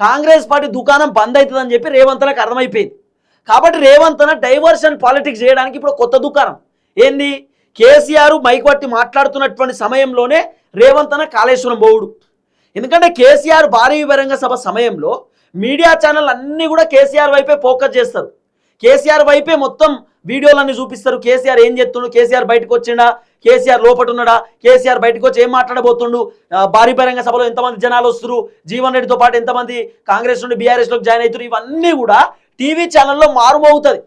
Congress party దుకాణం బంద్ అవుతుందని చెప్పి రేవంత్ అన్నకు అర్థమైపోయింది. కాబట్టి రేవంత్ అన్న డైవర్షన్ పాలిటిక్స్ చేయడానికి ఇప్పుడు కొత్త దుకాణం ఏంది, కేసీఆర్ మైక్ పట్టి మాట్లాడుతున్నటువంటి సమయంలోనే రేవంత్ అన్న కాళేశ్వరం బోవుడు. ఎందుకంటే కేసీఆర్ భారీ బహిరంగ సభ సమయంలో మీడియా ఛానల్ అన్నీ కూడా కేసీఆర్ వైపే ఫోకస్ చేస్తారు, కేసీఆర్ వైపే మొత్తం వీడియోలన్నీ చూపిస్తారు. కేసీఆర్ ఏం చేస్తుండు, కేసీఆర్ బయటకు వచ్చిండా, కేసీఆర్ లోపట ఉన్నాడా, కేసీఆర్ బయటకు వచ్చి ఏం మాట్లాడబోతుండు, భారీ బహిరంగ సభలో ఎంతమంది జనాలు వస్తారు, జీవన్ రెడ్డితో పాటు ఎంతమంది కాంగ్రెస్ నుండి బీఆర్ఎస్లోకి జాయిన్ అవుతారు, ఇవన్నీ కూడా టీవీ ఛానల్లో మారుమవుతుంది.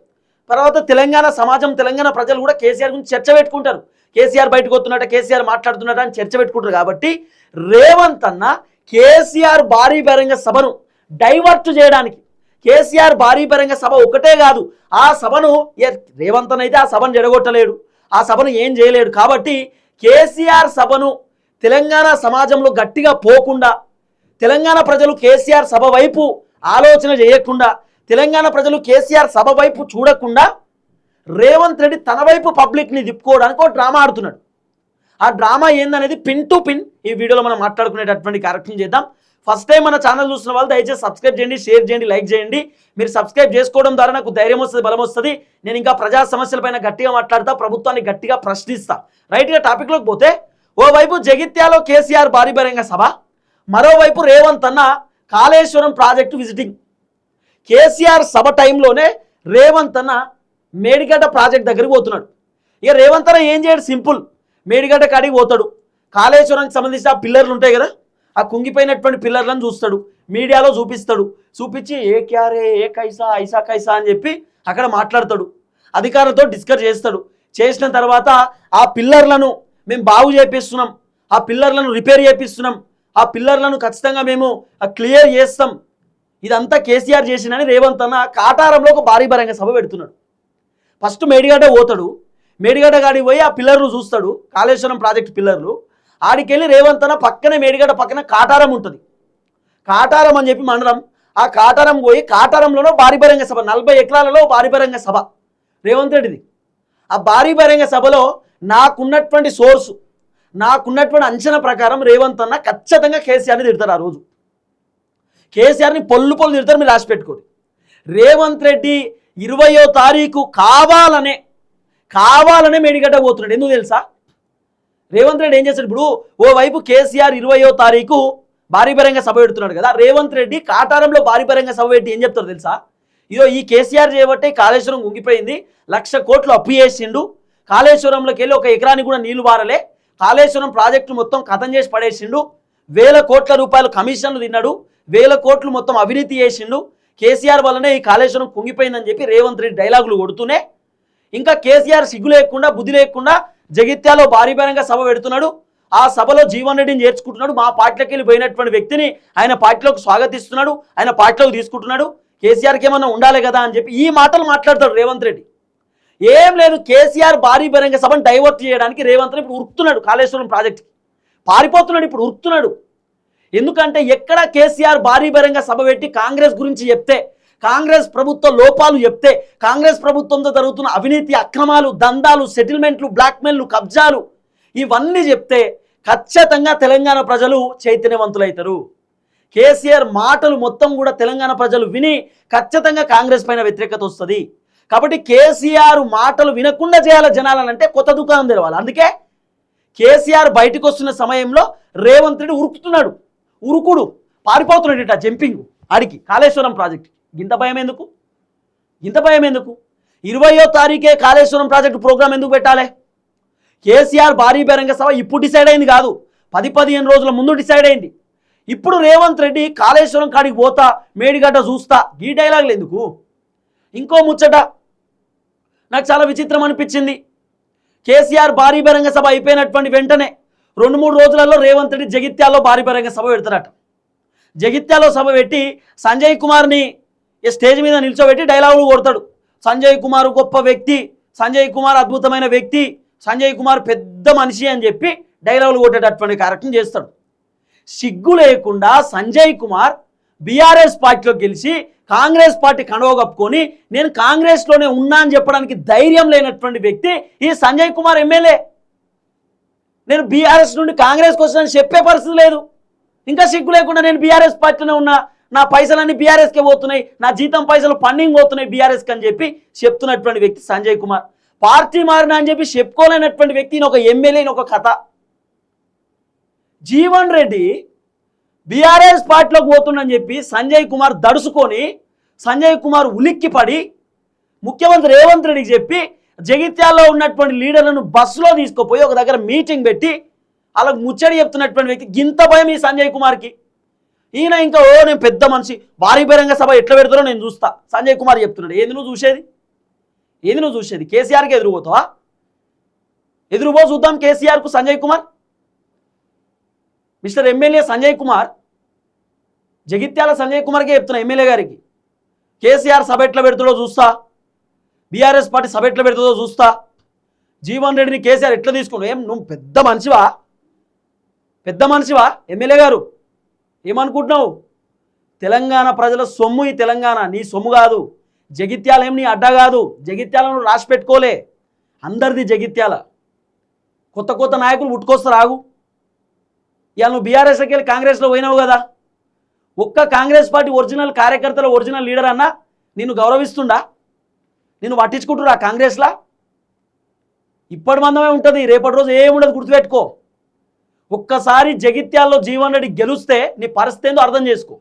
తర్వాత తెలంగాణ సమాజం, తెలంగాణ ప్రజలు కూడా కేసీఆర్ గురించి చర్చ పెట్టుకుంటారు. కేసీఆర్ బయటకు వస్తున్నట్ట, కేసీఆర్ మాట్లాడుతున్నట్ట అని చర్చ పెట్టుకుంటారు. కాబట్టి రేవంత్ అన్న కేసీఆర్ భారీ బహిరంగ సభను డైవర్ట్ చేయడానికి, కేసీఆర్ భారీ బహిరంగ సభ ఒకటే కాదు, ఆ సభను రేవంత్ అన్న అయితే ఆ సభను జడగొట్టలేడు, ఆ సభను ఏం చేయలేడు. కాబట్టి కేసీఆర్ సభను తెలంగాణ సమాజంలో గట్టిగా పోకుండా, తెలంగాణ ప్రజలు కేసీఆర్ సభ వైపు ఆలోచన చేయకుండా, తెలంగాణ ప్రజలు కేసీఆర్ సభ వైపు చూడకుండా రేవంత్ రెడ్డి తన వైపు పబ్లిక్ని తిప్పుకోవడానికి ఒక డ్రామా ఆడుతున్నాడు. ఆ డ్రామా ఏందనేది పిన్ టు పిన్ ఈ వీడియోలో మనం మాట్లాడుకునేటటువంటి కార్యక్రమం చేద్దాం. ఫస్ట్ టైం మన ఛానల్ చూస్తున్న వాళ్ళు దయచేసి సబ్స్క్రైబ్ చేయండి, షేర్ చేయండి, లైక్ చేయండి. మీరు సబ్స్క్రైబ్ చేసుకోవడం ద్వారా నాకు ధైర్యం వస్తుంది, బలం వస్తుంది. నేను ఇంకా ప్రజా సమస్యలపైన గట్టిగా మాట్లాడతా, ప్రభుత్వాన్ని గట్టిగా ప్రశ్నిస్తా. రైట్గా టాపిక్లోకి పోతే, ఓవైపు జగిత్యాలో కేసీఆర్ భారీ బహిరంగ సభ, మరోవైపు రేవంత్ అన్న కాళేశ్వరం ప్రాజెక్టు విజిటింగ్. కేసీఆర్ సభ టైంలోనే రేవంత్ అన్న మేడిగడ్డ ప్రాజెక్ట్ దగ్గరికి పోతున్నాడు. ఇక రేవంత్ అన్న ఏం చేయడు, సింపుల్, మేడిగడ్డ కాడికి పోతాడు. కాళేశ్వరానికి సంబంధించిన ఆ పిల్లర్లు ఉంటాయి కదా, ఆ కుంగిపోయినటువంటి పిల్లర్లను చూస్తాడు, మీడియాలో చూపిస్తాడు. చూపించి ఏ క్యారే ఏ కైసా ఐసా కైసా అని చెప్పి అక్కడ మాట్లాడతాడు, అధికారులతో డిస్కస్ చేస్తాడు. చేసిన తర్వాత ఆ పిల్లర్లను మేము బాగు చేపిస్తున్నాం, ఆ పిల్లర్లను రిపేర్ చేపిస్తున్నాం, ఆ పిల్లర్లను ఖచ్చితంగా మేము క్లియర్ చేస్తాం, ఇదంతా కేసీఆర్ చేసినని రేవంత్ అన్న కాటారంలో ఒక భారీ బహిరంగ సభ పెడుతున్నాడు. ఫస్ట్ మేడిగడ్డ పోతాడు, మేడిగడ్డ గాడికి పోయి ఆ పిల్లర్లు చూస్తాడు, కాళేశ్వరం ప్రాజెక్టు పిల్లర్లు. ఆడికెళ్ళి రేవంత్ అన్న పక్కనే మేడిగడ్డ పక్కన కాటారం ఉంటుంది, కాటారం అని చెప్పి మండలం, ఆ కాటారం పోయి కాటారంలోనో భారీ బహిరంగ సభ, 40 ఎకరాలలో భారీ బహిరంగ సభ రేవంత్ రెడ్డిది. ఆ భారీ బహిరంగ సభలో నాకున్నటువంటి సోర్సు, నాకున్నటువంటి అంచనా ప్రకారం రేవంత్ అన్న ఖచ్చితంగా కేసీఆర్ని తిడతారు. ఆ రోజు కేసీఆర్ని పొల్లు తిడతారు, మీరు రాసి పెట్టుకోండి. రేవంత్ రెడ్డి 20వ తారీఖు కావాలనే మేడిగడ్డ పోతున్నాడు. ఎందుకు తెలుసా? రేవంత్ రెడ్డి ఏం చేస్తాడు, ఇప్పుడు ఓవైపు కేసీఆర్ 20వ తారీఖు భారీ బహిరంగ సభ పెడుతున్నాడు కదా, రేవంత్ రెడ్డి కాటారంలో భారీ బహిరంగ సభ పెట్టి ఏం చెప్తారు తెలుసా? ఇదో ఈ కేసీఆర్ చేయబట్టే కాళేశ్వరం ఉంగిపోయింది, 1,00,000 కోట్లు అప్పు చేసిండు, కాళేశ్వరంలోకి వెళ్ళి 1 ఎకరానికి కూడా నీళ్లు వారలే, కాళేశ్వరం ప్రాజెక్టు మొత్తం ఖతం చేసి పడేసిండు, 1,000 కోట్ల రూపాయలు కమిషన్లు తిన్నాడు, 1,000 కోట్లు మొత్తం అవినీతి చేసిండు, కేసీఆర్ వల్లనే ఈ కాళేశ్వరం కుంగిపోయిందని చెప్పి రేవంత్ రెడ్డి డైలాగులు కొడుతూనే, ఇంకా కేసీఆర్ సిగ్గు లేకుండా బుద్ధి లేకుండా జగిత్యాలో భారీ బహిరంగ సభ పెడుతున్నాడు. ఆ సభలో జీవన్ రెడ్డిని చేర్చుకుంటున్నాడు, మా పార్టీలోకి వెళ్ళి పోయినటువంటి వ్యక్తిని ఆయన పార్టీలోకి స్వాగతిస్తున్నాడు, ఆయన పార్టీలోకి తీసుకుంటున్నాడు, కేసీఆర్కి ఏమన్నా ఉండాలి కదా అని చెప్పి ఈ మాటలు మాట్లాడతాడు రేవంత్ రెడ్డి. ఏం లేదు, కేసీఆర్ భారీ బహిరంగ సభను డైవర్ట్ చేయడానికి రేవంత్ రెడ్డి ఇప్పుడు ఉరుకుతున్నాడు, కాళేశ్వరం ప్రాజెక్టుకి పారిపోతున్నాడు, ఇప్పుడు ఉరుకుతున్నాడు. ఎందుకంటే ఎక్కడ కేసీఆర్ భారీ బహిరంగ సభ పెట్టి కాంగ్రెస్ గురించి చెప్తే, కాంగ్రెస్ ప్రభుత్వ లోపాలు చెప్తే, కాంగ్రెస్ ప్రభుత్వంతో జరుగుతున్న అవినీతి అక్రమాలు, దందాలు, సెటిల్మెంట్లు, బ్లాక్మెయిల్లు, కబ్జాలు ఇవన్నీ చెప్తే ఖచ్చితంగా తెలంగాణ ప్రజలు చైతన్యవంతులవుతారు. కేసీఆర్ మాటలు మొత్తం కూడా తెలంగాణ ప్రజలు విని ఖచ్చితంగా కాంగ్రెస్ పైన వ్యతిరేకత వస్తుంది. కాబట్టి కేసీఆర్ మాటలు వినకుండా చేయాలి జనాలనంటే కొత్త దుకాణం తెరవాలి. అందుకే కేసీఆర్ బయటకు వస్తున్న సమయంలో రేవంత్ రెడ్డి ఉరుకుడు పారిపోతున్నాడు, ఇట జంపింగ్ ఆడికి కాళేశ్వరం ప్రాజెక్ట్. ఇంత భయం ఎందుకు? 20వ తారీఖే కాళేశ్వరం ప్రాజెక్టు ప్రోగ్రాం ఎందుకు పెట్టాలి? కేసీఆర్ భారీ బహిరంగ సభ ఇప్పుడు డిసైడ్ అయింది కాదు, 10-15 రోజుల ముందు డిసైడ్ అయింది. ఇప్పుడు రేవంత్ రెడ్డి కాళేశ్వరం కాడికి పోతా, మేడిగడ్డ చూస్తా, ఈ డైలాగులు ఎందుకు? ఇంకో ముచ్చట నాకు చాలా విచిత్రం అనిపించింది. కేసీఆర్ భారీ బహిరంగ సభ అయిపోయినటువంటి వెంటనే 2-3 రోజులలో రేవంత్ రెడ్డి జగిత్యాల్లో భారీ బహిరంగ సభ పెడతారట. జగిత్యాలో సభ పెట్టి సంజయ్ కుమార్ని స్టేజ్ మీద నిల్చోబెట్టి డైలాగులు కొడతాడు. సంజయ్ కుమార్ గొప్ప వ్యక్తి, సంజయ్ కుమార్ అద్భుతమైన వ్యక్తి, సంజయ్ కుమార్ పెద్ద మనిషి అని చెప్పి డైలాగులు కొట్టేటటువంటి కార్యక్రమం చేస్తాడు. సిగ్గు లేకుండా సంజయ్ కుమార్ బీఆర్ఎస్ పార్టీలో గెలిచి కాంగ్రెస్ పార్టీ కండువా కప్పుకొని నేను కాంగ్రెస్లోనే ఉన్నా అని చెప్పడానికి ధైర్యం లేనటువంటి వ్యక్తి ఈ సంజయ్ కుమార్ ఎమ్మెల్యే. నేను బీఆర్ఎస్ నుండి కాంగ్రెస్కి వచ్చానని చెప్పే పరిస్థితి లేదు. ఇంకా సిగ్గు లేకుండా నేను బీఆర్ఎస్ పార్టీలోనే ఉన్నా, నా పైసలన్నీ బీఆర్ఎస్కే పోతున్నాయి, నా జీతం పైసలు పండింగ్ పోతున్నాయి బీఆర్ఎస్కి అని చెప్పి చెప్తున్నటువంటి వ్యక్తి సంజయ్ కుమార్. పార్టీ మారినా అని చెప్పి చెప్పుకోలేనటువంటి వ్యక్తిని ఒక ఎమ్మెల్యేని ఒక కథ. జీవన్ రెడ్డి బీఆర్ఎస్ పార్టీలోకి పోతుందని చెప్పి సంజయ్ కుమార్ దడుచుకొని సంజయ్ కుమార్ ఉలిక్కిపడి ముఖ్యమంత్రి రేవంత్ రెడ్డికి చెప్పి జగిత్యాల్లో ఉన్నటువంటి లీడర్లను బస్సులో తీసుకుపోయి ఒక దగ్గర మీటింగ్ పెట్టి అలా ముచ్చడి చెప్తున్నటువంటి వ్యక్తి. గింత భయం ఈ సంజయ్ కుమార్కి. ఈయన ఇంకా నేను పెద్ద మనిషి, భారీ బహిరంగ సభ ఎట్లా పెడతారో నేను చూస్తా సంజయ్ కుమార్ చెప్తున్నాడు. ఏంది నువ్వు చూసేది? ఏంది నువ్వు చూసేది? కేసీఆర్కి ఎదురుపోతావా? ఎదురుపో చూద్దాం కేసీఆర్కు సంజయ్ కుమార్. మిస్టర్ ఎమ్మెల్యే సంజయ్ కుమార్, జగిత్యాల సంజయ్ కుమార్కే చెప్తున్నా ఎమ్మెల్యే గారికి, కేసీఆర్ సభ ఎట్లా పెడుతుందో చూస్తా, బీఆర్ఎస్ పార్టీ సభ ఎట్లా పెడుతుందో చూస్తా, జీవన్ రెడ్డిని కేసీఆర్ ఎట్లా తీసుకున్నావు? ఏం నువ్వు పెద్ద మనిషివా? పెద్ద మనిషివా ఎమ్మెల్యే గారు? ఏమనుకుంటున్నావు? తెలంగాణ ప్రజల సొమ్ము ఈ తెలంగాణ, నీ సొమ్ము కాదు. జగిత్యాల ఏం నీ అడ్డా కాదు. జగిత్యాలను రాసి పెట్టుకోలే, అందరిది జగిత్యాల. కొత్త కొత్త నాయకులు పుట్టుకొస్తారు, ఆగు. ఇవాళ నువ్వు బీఆర్ఎస్కి వెళ్ళి కాంగ్రెస్లో పోయినావు కదా, ఒక్క కాంగ్రెస్ పార్టీ ఒరిజినల్ కార్యకర్తల ఒరిజినల్ లీడర్ అన్నా నిన్ను గౌరవిస్తుండా? నిన్ను పట్టించుకుంటురా కాంగ్రెస్లా? ఇప్పటి మందమే ఉంటుంది, రేపటి రోజు ఏముండదు, గుర్తుపెట్టుకో. ఒక్కసారి జగిత్యాల్లో జీవన్ రెడ్డి గెలుస్తే నీ పరిస్థితి ఏందో అర్థం చేసుకో.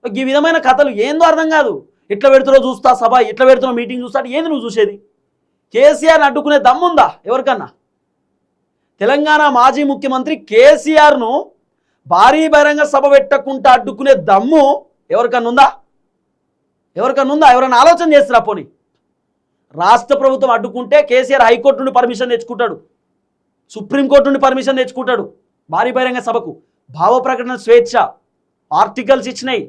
ఈ విధమైన కథలు ఏందో అర్థం కాదు. ఎట్లా పెడుతున్నా చూస్తా సభ, ఎట్లా పెడుతున్నా మీటింగ్ చూస్తా, ఏంది నువ్వు చూసేది? కేసీఆర్ని అడ్డుకునే దమ్ముందా ఎవరికన్నా? తెలంగాణ మాజీ ముఖ్యమంత్రి కేసీఆర్ను భారీ బహిరంగ సభ పెట్టకుండా అడ్డుకునే దమ్ము ఎవరికన్నా ఉందా? ఎవరికన్నా ఉందా? ఎవరైనా ఆలోచన చేస్తారా? పోనీ రాష్ట్ర ప్రభుత్వం అడ్డుకుంటే కేసీఆర్ హైకోర్టు నుండి పర్మిషన్ తెచ్చుకుంటాడు, సుప్రీంకోర్టు నుండి పర్మిషన్ తెచ్చుకుంటాడు భారీ బహిరంగ సభకు. భావ ప్రకటన స్వేచ్ఛ, ఆర్టికల్స్ ఇచ్చినాయి,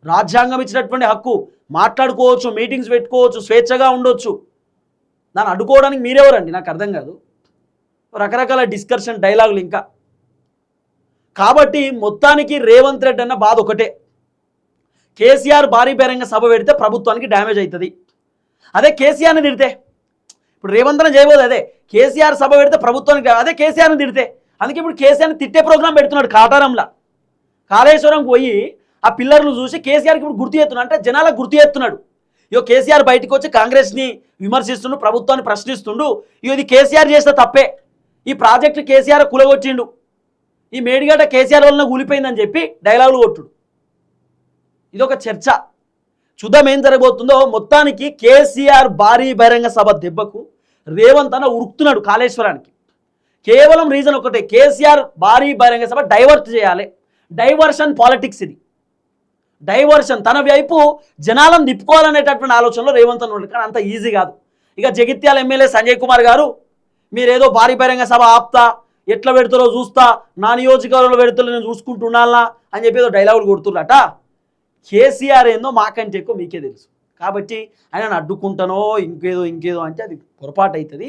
రాజ్యాంగం ఇచ్చినటువంటి హక్కు, మాట్లాడుకోవచ్చు, మీటింగ్స్ పెట్టుకోవచ్చు, స్వేచ్ఛగా ఉండొచ్చు. దాన్ని అడ్డుకోవడానికి మీరెవరండి? నాకు అర్థం కాదు. రకరకాల డిస్కషన్ డైలాగులు ఇంకా. కాబట్టి మొత్తానికి రేవంత్ రెడ్డి అన్న బాధ ఒకటే, కేసీఆర్ భారీ బహిరంగ సభ పెడితే ప్రభుత్వానికి డ్యామేజ్ అవుతుంది. అదే కేసీఆర్ని తిడితే, ఇప్పుడు రేవంత్ అన్న చేయబోదు, అదే కేసీఆర్ సభ పెడితే ప్రభుత్వానికి, అదే కేసీఆర్ని తిడితే. అందుకే ఇప్పుడు కేసీఆర్ని తిట్టే ప్రోగ్రాం పెడుతున్నాడు కాటారంలా. కాళేశ్వరంకి పోయి ఆ పిల్లర్లు చూసి కేసీఆర్కి ఇప్పుడు గుర్తు చేస్తున్నాడు, అంటే జనాలకు గుర్తు చేస్తున్నాడు. ఇగో కేసీఆర్ బయటకు వచ్చి కాంగ్రెస్ని విమర్శిస్తుండు, ప్రభుత్వాన్ని ప్రశ్నిస్తుండు. ఇగో ఇది కేసీఆర్ చేస్తే తప్పే, ఈ ప్రాజెక్టు కేసీఆర్ కులగొచ్చిండు, ఈ మేడిగడ్డ కేసీఆర్ వలన కూలిపోయిందని చెప్పి డైలాగులు కొట్టుడు. ఇదొక చర్చ. చూద్దాం ఏం జరగబోతుందో. మొత్తానికి కేసీఆర్ భారీ బహిరంగ సభ దెబ్బకు రేవంత్ అన్న ఉరుకుతున్నాడు కాళేశ్వరానికి. కేవలం రీజన్ ఒకటే, కేసీఆర్ భారీ బహిరంగ సభ డైవర్ట్ చేయాలి. డైవర్షన్ పాలిటిక్స్ ఇది, డైవర్షన్. తన వైపు జనాలను తిప్పుకోవాలనేటటువంటి ఆలోచనలో రేవంత్ అన్న ఉన్నాడు. కానీ అంత ఈజీ కాదు. ఇక జగిత్యాల ఎమ్మెల్యే సంజయ్ కుమార్ గారు, మీరేదో భారీ బహిరంగ సభ ఆపుతా, ఎట్లా పెడతారో చూస్తా, నా నియోజకవర్గంలో పెడతారో నేను చూసుకుంటున్నానా అని చెప్పి ఏదో డైలాగులు కొడుతున్నట. కేసీఆర్ ఏందో మాకంటే ఎక్కువ మీకే తెలుసు. కాబట్టి ఆయన అడ్డుకుంటానో ఇంకేదో అంటే అది పొరపాటు అవుతుంది.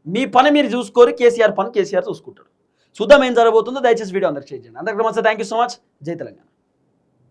మీ పని మీరు చూసుకోరు, కేసీఆర్ పని కేసీఆర్ చూసుకుంటాడు. చూద్దాం ఏం జరగబోతుందో. దయచేసి వీడియో అందరికి షేర్ చేయండి. అందరికీ నమస్తే, థ్యాంక్ యూ సో మచ్. జై తెలంగాణ.